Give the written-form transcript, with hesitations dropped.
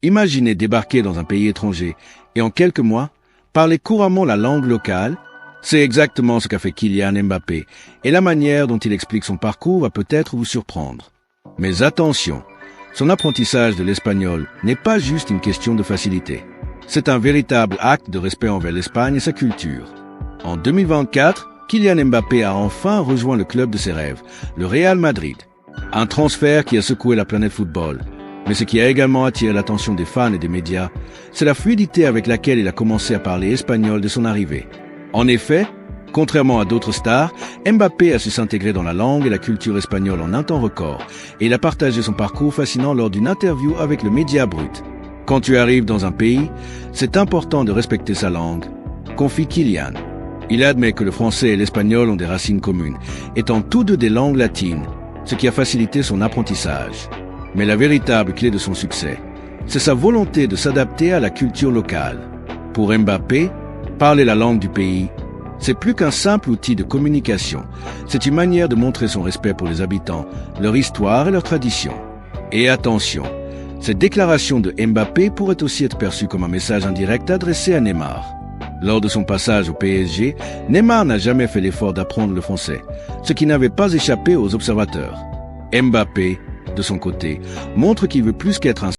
Imaginez débarquer dans un pays étranger et en quelques mois, parler couramment la langue locale. C'est exactement ce qu'a fait Kylian Mbappé et la manière dont il explique son parcours va peut-être vous surprendre. Mais attention, son apprentissage de l'espagnol n'est pas juste une question de facilité. C'est un véritable acte de respect envers l'Espagne et sa culture. En 2024, Kylian Mbappé a enfin rejoint le club de ses rêves, le Real Madrid. Un transfert qui a secoué la planète football. Mais ce qui a également attiré l'attention des fans et des médias, c'est la fluidité avec laquelle il a commencé à parler espagnol dès son arrivée. En effet, contrairement à d'autres stars, Mbappé a su s'intégrer dans la langue et la culture espagnole en un temps record, et il a partagé son parcours fascinant lors d'une interview avec le Média Brut. Quand tu arrives dans un pays, c'est important de respecter sa langue, confie Kylian. Il admet que le français et l'espagnol ont des racines communes, étant tous deux des langues latines, ce qui a facilité son apprentissage. Mais la véritable clé de son succès, c'est sa volonté de s'adapter à la culture locale. Pour Mbappé, parler la langue du pays, c'est plus qu'un simple outil de communication. C'est une manière de montrer son respect pour les habitants, leur histoire et leurs traditions. Et attention, cette déclaration de Mbappé pourrait aussi être perçue comme un message indirect adressé à Neymar. Lors de son passage au PSG, Neymar n'a jamais fait l'effort d'apprendre le français, ce qui n'avait pas échappé aux observateurs. Mbappé, de son côté, montre qu'il veut plus qu'être un